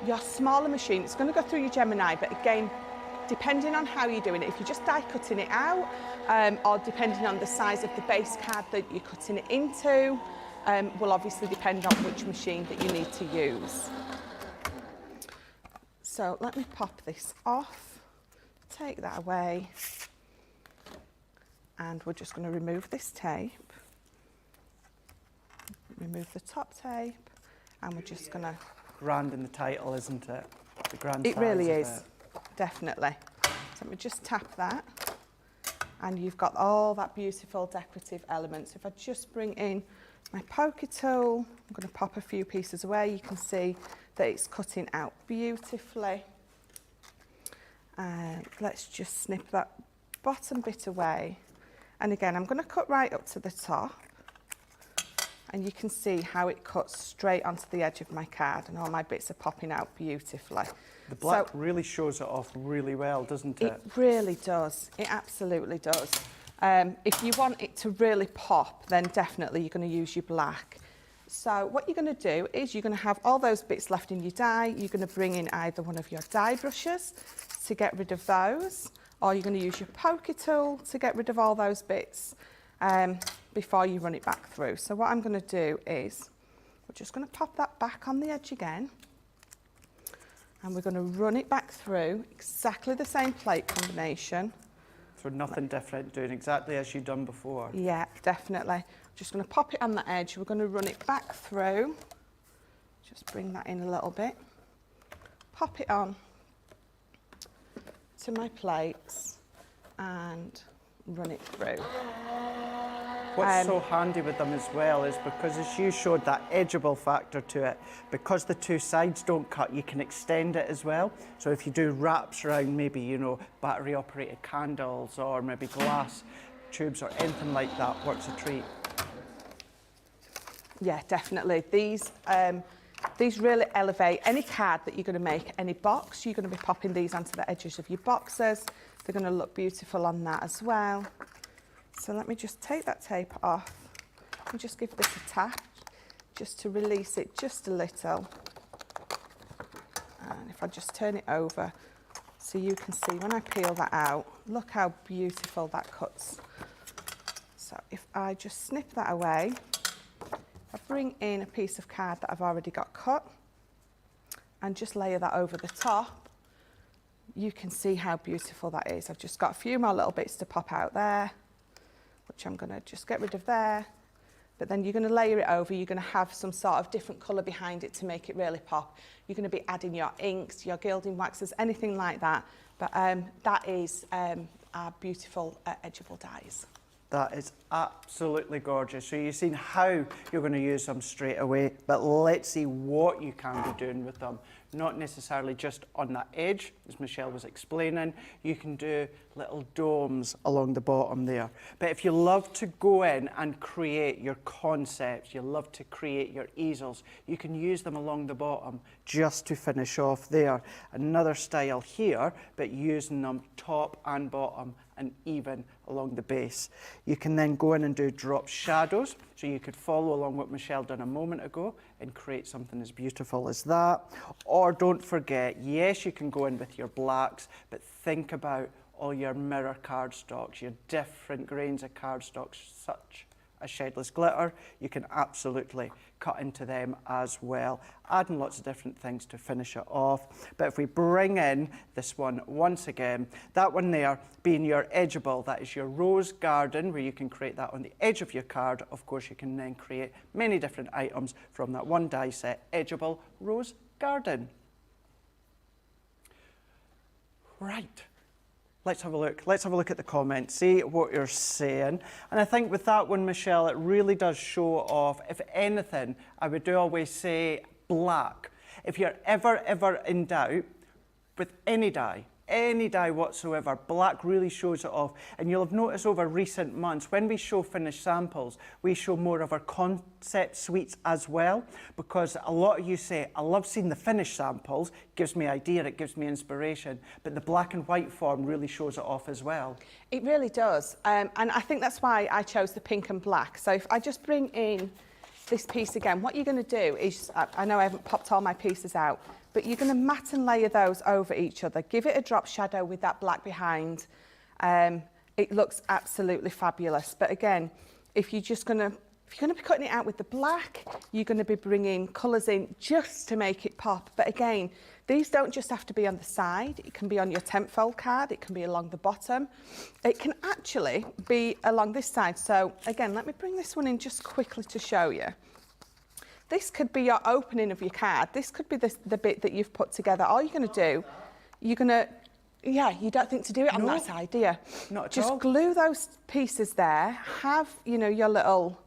your smaller machine. It's going to go through your Gemini, but again, depending on how you're doing it, if you're just die cutting it out, or depending on the size of the base card that you're cutting it into, will obviously depend on which machine that you need to use. So let me pop this off, take that away. And we're just going to remove this tape, remove the top tape, and we're just going to... Grand in the title, isn't it? The grand It really is, it. definitely. So let me just tap that, and you've got all that beautiful decorative elements. If I just bring in my poker tool, I'm going to pop a few pieces away. You can see that it's cutting out beautifully. And let's just snip that bottom bit away. And again, I'm going to cut right up to the top, and you can see how it cuts straight onto the edge of my card, and all my bits are popping out beautifully. The black really shows it off really well, doesn't it? It really does. It absolutely does. If you want it to really pop, then definitely you're going to use your black. So what you're going to do is you're going to have all those bits left in your die. You're going to bring in either one of your die brushes to get rid of those, or you're going to use your poker tool to get rid of all those bits before you run it back through. So what I'm going to do is we're just going to pop that back on the edge again, and we're going to run it back through exactly the same plate combination. So nothing different, doing exactly as you've done before. Yeah, definitely. Just going to pop it on the edge. We're going to run it back through. Just bring that in a little bit. Pop it on to my plates and run it through. What's so handy with them as well is because, as you showed, that edgeable factor to it, because the two sides don't cut, you can extend it as well. So if you do wraps around maybe, you know, battery operated candles or maybe glass tubes or anything like that, works a treat. Yeah, definitely. These really elevate any card that you're going to make, any box. You're going to be popping these onto the edges of your boxes. They're going to look beautiful on that as well. So let me just take that tape off and just give this a tap just to release it just a little. And if I just turn it over so you can see when I peel that out, look how beautiful that cuts. So if I just snip that away, I bring in a piece of card that I've already got cut and just layer that over the top. You can see how beautiful that is. I've just got a few more little bits to pop out there, which I'm going to just get rid of there. But then you're going to layer it over. You're going to have some sort of different colour behind it to make it really pop. You're going to be adding your inks, your gilding waxes, anything like that. But that is our beautiful edgeable dies. That is absolutely gorgeous. So you've seen how you're going to use them straight away, but let's see what you can be doing with them. Not necessarily just on that edge, as Michelle was explaining. You can do little domes along the bottom there. But if you love to go in and create your concepts, you love to create your easels, you can use them along the bottom just to finish off there. Another style here, but using them top and bottom and even along the base. You can then go in and do drop shadows, so you could follow along what Michelle done a moment ago and create something as beautiful as that. Or don't forget, yes, you can go in with your blacks, but think about all your mirror cardstocks, your different grains of cardstocks, such as shedless glitter. You can absolutely cut into them as well, adding lots of different things to finish it off. But if we bring in this one once again, that one there being your edgeable, that is your rose garden, where you can create that on the edge of your card. Of course, you can then create many different items from that one die set, edgeable rose garden. Right. Let's have a look. Let's have a look at the comments, see what you're saying. And I think with that one, Michelle, it really does show off. If anything, I would always say black. If you're ever in doubt with any die whatsoever, black really shows it off. And you'll have noticed over recent months, when we show finished samples, we show more of our concept suites as well, because a lot of you say, I love seeing the finished samples, gives me idea, it gives me inspiration, but the black and white form really shows it off as well. It really does. And I think that's why I chose the pink and black. So if I just bring in this piece again, what you're going to do is, I know I haven't popped all my pieces out, but you're going to mat and layer those over each other. Give it a drop shadow with that black behind. It looks absolutely fabulous. But again, if you're going to be cutting it out with the black, you're going to be bringing colours in just to make it pop. But again, these don't just have to be on the side. It can be on your tent fold card. It can be along the bottom. It can actually be along this side. So again, let me bring this one in just quickly to show you. This could be your opening of your card. This could be the bit that you've put together. All you're going to do, you don't think to do it on that side, do you? Not at just all. glue those pieces there, have, your little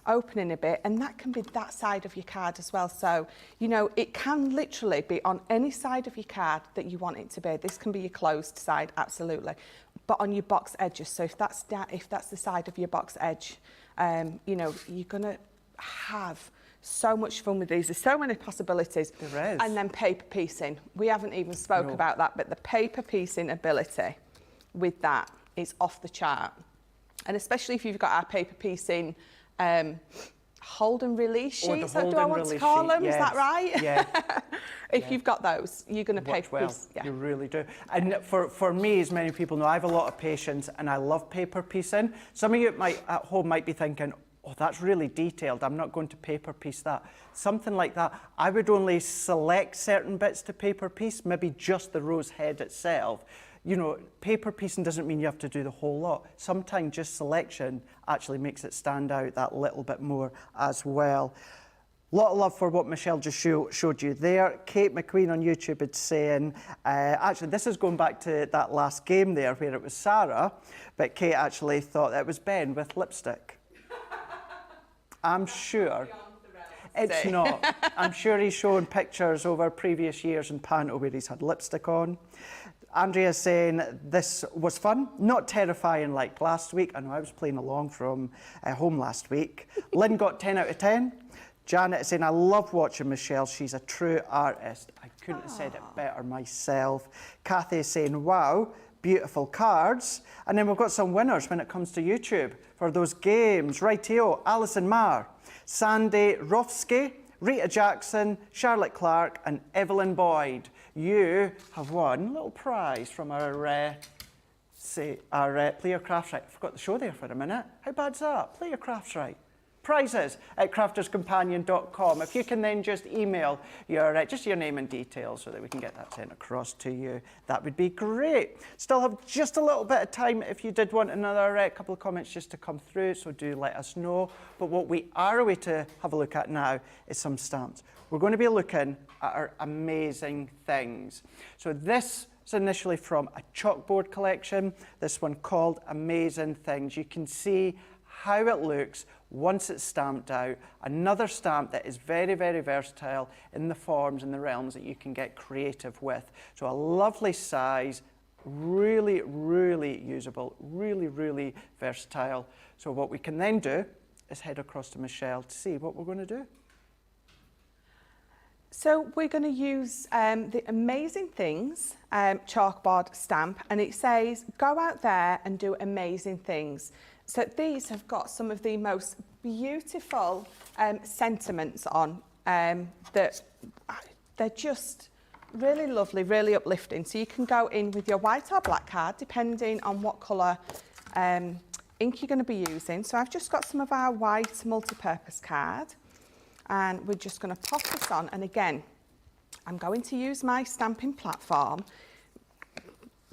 opening a bit, and that can be that side of your card as well. So, it can literally be on any side of your card that you want it to be. This can be your closed side, absolutely, but on your box edges. So if that's the side of your box edge, you're going to have so much fun with these. There's so many possibilities. There is. And then paper piecing. We haven't even spoke about that, but the paper piecing ability with that is off the chart. And especially if you've got our paper piecing hold and release sheets, do I want to call them? Yes. Is that right? Yeah. If you've got those, you're going to paper piece. Yeah. You really do. And for me, as many people know, I have a lot of patience and I love paper piecing. Some of you at home might be thinking, oh, that's really detailed, I'm not going to paper piece that. Something like that. I would only select certain bits to paper piece, maybe just the rose head itself. Paper piecing doesn't mean you have to do the whole lot. Sometimes just selection actually makes it stand out that little bit more as well. A lot of love for what Michelle just showed you there. Kate McQueen on YouTube is saying, actually this is going back to that last game there where it was Sarah, but Kate actually thought it was Ben with lipstick. I'm sure it's not. I'm sure he's shown pictures over previous years in Panto where he's had lipstick on. Andrea's saying this was fun, not terrifying like last week. I know I was playing along from home last week. Lynn got 10 out of 10. Janet is saying, I love watching Michelle. She's a true artist. I couldn't have said it better myself. Kathy is saying, wow, beautiful cards. And then we've got some winners when it comes to YouTube for those games. Rightio, Alison Marr, Sandy Rofsky, Rita Jackson, Charlotte Clark and Evelyn Boyd. You have won a little prize from our Play Your Crafts Right. I forgot the show there for a minute. How bad's that? Play Your Crafts Right. Prizes at crafterscompanion.com. If you can then just email just your name and details so that we can get that sent across to you, that would be great. Still have just a little bit of time if you did want another couple of comments just to come through, so do let us know. But what we are going to have a look at now is some stamps. We're going to be looking at our amazing things. So this is initially from a Chalkboard collection, this one called Amazing Things. You can see how it looks once it's stamped out. Another stamp that is very, very versatile in the forms and the realms that you can get creative with. So a lovely size, really, really usable, really, really versatile. So what we can then do is head across to Michelle to see what we're going to do. So we're going to use the Amazing Things Chalkboard stamp, and it says, go out there and do amazing things. So these have got some of the most beautiful sentiments on that they're just really lovely, really uplifting. So you can go in with your white or black card, depending on what colour ink you're going to be using. So I've just got some of our white multi-purpose card, and we're just going to pop this on. And again, I'm going to use my stamping platform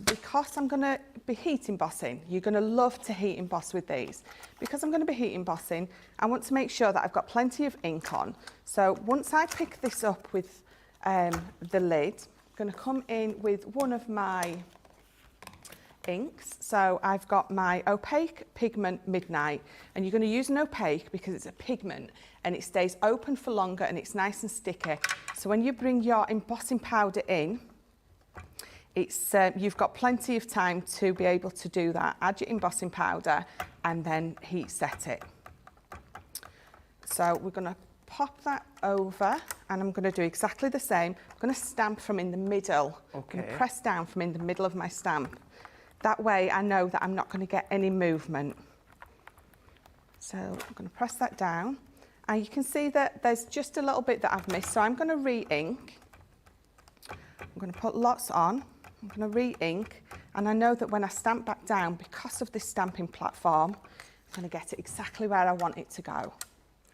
because I'm going to be heat embossing. You're going to love to heat emboss with these. Because I'm going to be heat embossing, I want to make sure that I've got plenty of ink on. So once I pick this up with the lid, I'm going to come in with one of my inks. So I've got my opaque pigment Midnight, and you're going to use an opaque because it's a pigment and it stays open for longer and it's nice and sticky. So when you bring your embossing powder in, it's you've got plenty of time to be able to do that. Add your embossing powder and then heat set it. So we're going to pop that over, and I'm going to do exactly the same. I'm going to stamp from in the middle. Okay. I'm going to press down from in the middle of my stamp. That way I know that I'm not going to get any movement. So I'm going to press that down, and you can see that there's just a little bit that I've missed. So I'm going to re-ink. I'm going to put lots on. I'm going to re-ink, and I know that when I stamp back down, because of this stamping platform, I'm going to get it exactly where I want it to go.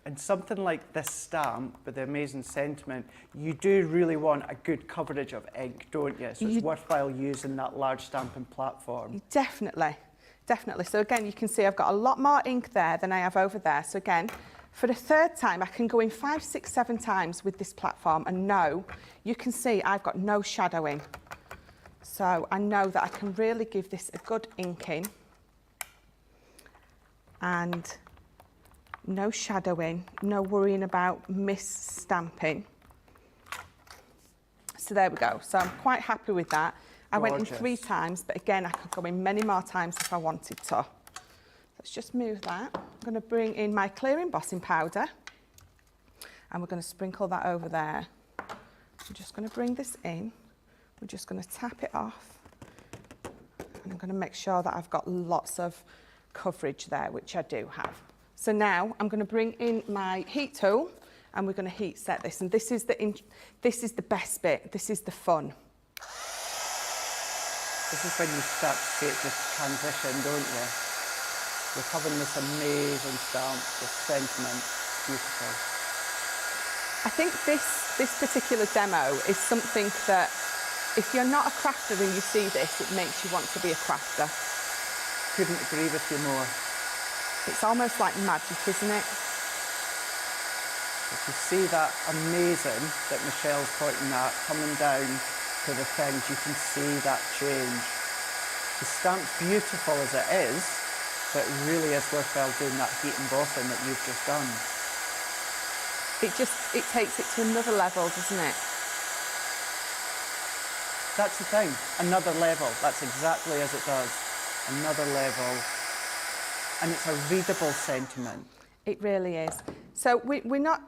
And something like this stamp with the amazing sentiment, you do really want a good coverage of ink, don't you? So it's worthwhile using that large stamping platform. Definitely, definitely. So again, you can see I've got a lot more ink there than I have over there. So again, for the third time, I can go in 5, 6, 7 times with this platform, and no, you can see I've got no shadowing. So I know that I can really give this a good inking, and no shadowing, no worrying about mis-stamping. So there we go. So I'm quite happy with that. I went in 3 times, but again, I could go in many more times if I wanted to. Let's just move that. I'm going to bring in my clear embossing powder, and we're going to sprinkle that over there. I'm just going to bring this in. We're just going to tap it off, and I'm going to make sure that I've got lots of coverage there, which I do have. So now I'm going to bring in my heat tool, and we're going to heat set this. And this is the best bit. This is the fun. This is when you start to see it just transition, don't you? We're having this amazing stamp, this sentiment, beautiful. I think this particular demo is something that, if you're not a crafter and you see this, it makes you want to be a crafter. Couldn't agree with you more. It's almost like magic, isn't it? If you see that amazing that Michelle's pointing at coming down to the things, you can see that change. The stamp's beautiful as it is, but it really is worthwhile doing that heat embossing that you've just done. It takes it to another level, doesn't it? That's the thing, another level. That's exactly as it does. Another level. And it's a readable sentiment. It really is. So we're not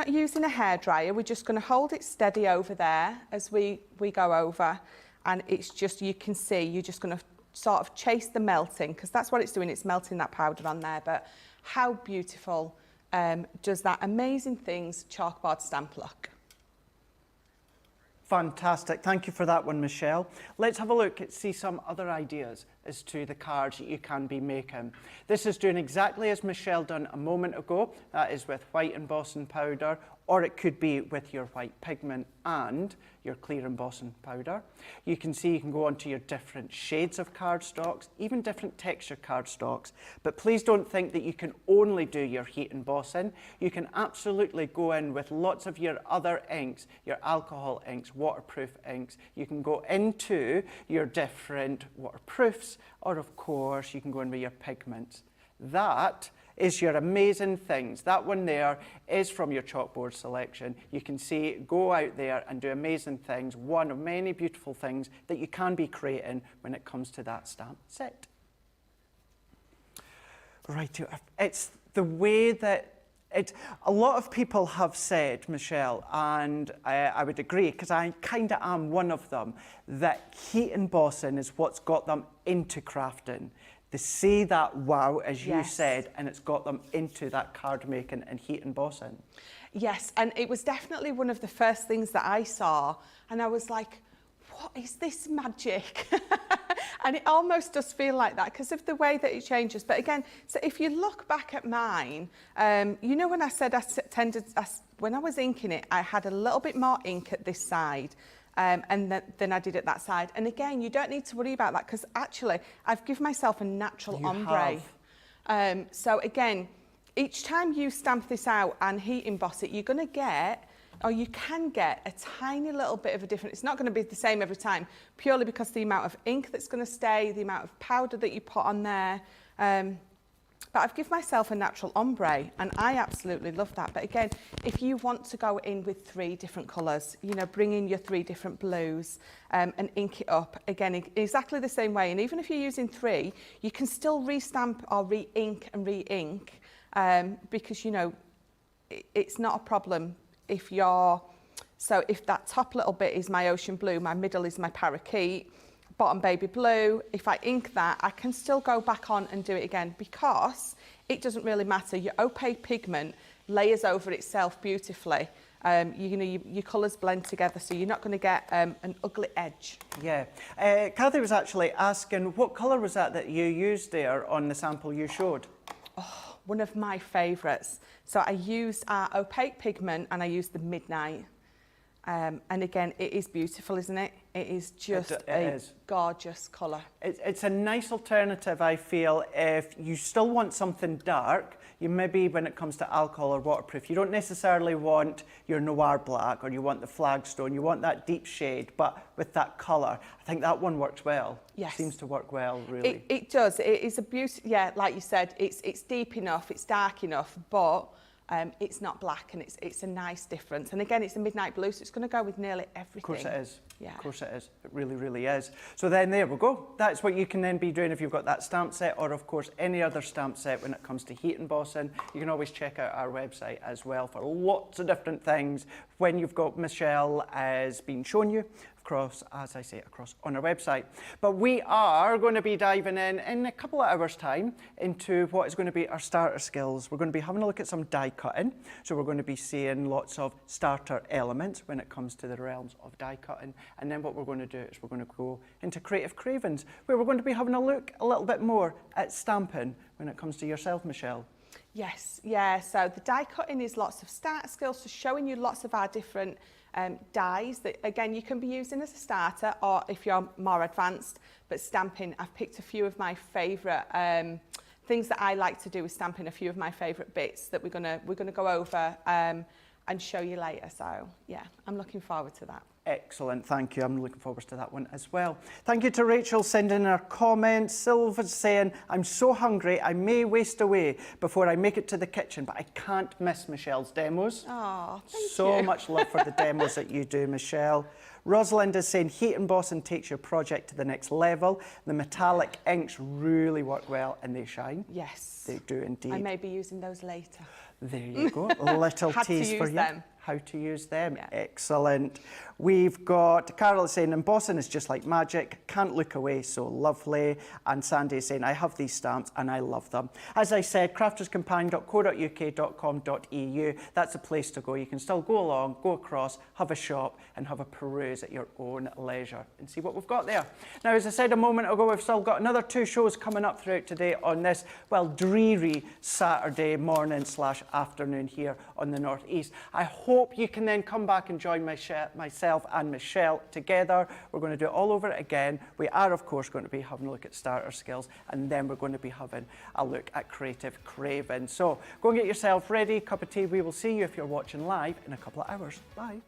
using a hairdryer. We're just going to hold it steady over there as we go over, and it's just, you can see, you're just going to sort of chase the melting, because that's what it's doing. It's melting that powder on there. But how beautiful does that Amazing Things chalkboard stamp look? Fantastic. Thank you for that one, Michelle. Let's have a look and see some other ideas as to the cards that you can be making. This is doing exactly as Michelle done a moment ago. That is with white embossing powder, or it could be with your white pigment and your clear embossing powder. You can see you can go onto your different shades of cardstocks, even different texture cardstocks. But please don't think that you can only do your heat embossing. You can absolutely go in with lots of your other inks, your alcohol inks, waterproof inks. You can go into your different waterproofs, or of course you can go in with your pigments. That is your Amazing Things. That one there is from your chalkboard selection. You can see, go out there and do amazing things, one of many beautiful things that you can be creating when it comes to that stamp set. Right, it's the way that a lot of people have said, Michelle, and I would agree, because I kind of am one of them, that heat embossing is what's got them into crafting. They see that wow, as you said, and it's got them into that card making and heat embossing. Yes, and it was definitely one of the first things that I saw, and I was like, what is this magic? And it almost does feel like that because of the way that it changes. But again, so if you look back at mine, you know when I said when I was inking it, I had a little bit more ink at this side than I did at that side. And again, you don't need to worry about that because actually I've given myself a natural ombre. So again, each time you stamp this out and heat emboss it, you're going to get, or you can get, a tiny little bit of a difference. It's not going to be the same every time, purely because the amount of ink that's going to stay, the amount of powder that you put on there. But I've given myself a natural ombre, and I absolutely love that. But again, if you want to go in with 3 different colours, you know, bring in your 3 different blues and ink it up, again, exactly the same way. And even if you're using 3, you can still re-stamp or re-ink and re-ink because, you know, it's not a problem if you're... So if that top little bit is my ocean blue, my middle is my parakeet, bottom baby blue, if I ink that, I can still go back on and do it again because it doesn't really matter. Your opaque pigment layers over itself beautifully. You know, your colours blend together, so you're not going to get an ugly edge. Yeah. Kathy was actually asking, what colour was that you used there on the sample you showed? Oh, one of my favourites. So I used our opaque pigment and I used the Midnight. And again, it is beautiful, isn't it? It is just a gorgeous colour. It's a nice alternative, I feel, if you still want something dark. You maybe, when it comes to alcohol or waterproof, you don't necessarily want your noir black or you want the flagstone. You want that deep shade, but with that colour. I think that one works well. Yes. Seems to work well, really. It does. It is a beauty. Yeah, like you said, it's deep enough, it's dark enough, but it's not black, and it's a nice difference. And again, it's a midnight blue, so it's going to go with nearly everything. Of course it is. Yeah. Of course it is. It really, really is. So then there we go. That's what you can then be doing if you've got that stamp set, or of course any other stamp set when it comes to heat embossing. You can always check out our website as well for lots of different things when you've got Michelle has been showing you across, as I say, across on our website. But we are going to be diving in a couple of hours' time into what is going to be our starter skills. We're going to be having a look at some die cutting. So we're going to be seeing lots of starter elements when it comes to the realms of die cutting. And then what we're going to do is we're going to go into Creative Cravings, where we're going to be having a look a little bit more at stamping when it comes to yourself, Michelle. Yes, yeah. So the die cutting is lots of starter skills, so showing you lots of our different dies that, again, you can be using as a starter or if you're more advanced. But stamping, I've picked a few of my favourite things that I like to do with stamping, a few of my favourite bits that we're gonna go over and show you later. So yeah, I'm looking forward to that. Excellent, thank you. I'm looking forward to that one as well. Thank you to Rachel sending her comments. Sylva's saying, I'm so hungry, I may waste away before I make it to the kitchen, but I can't miss Michelle's demos. Oh, thank you. So much love for the demos that you do, Michelle. Rosalind is saying, heat embossing takes your project to the next level. The metallic inks really work well and they shine. Yes. They do indeed. I may be using those later. There you go, a little tease for you. Them. How to use them. Yeah. Excellent. We've got Carol saying, embossing is just like magic, can't look away, so lovely. And Sandy is saying, I have these stamps and I love them. As I said, crafterscompanion.co.uk.com.au, that's a place to go. You can still go along, go across, have a shop and have a peruse at your own leisure and see what we've got there. Now, as I said a moment ago, we've still got another 2 shows coming up throughout today on this, well, dreary Saturday morning / afternoon here on the Northeast. I hope you can then come back and join myself and Michelle together. We're going to do it all over again. We are, of course, going to be having a look at starter skills, and then we're going to be having a look at Creative Craving. So go and get yourself ready, cup of tea. We will see you if you're watching live in a couple of hours. Bye.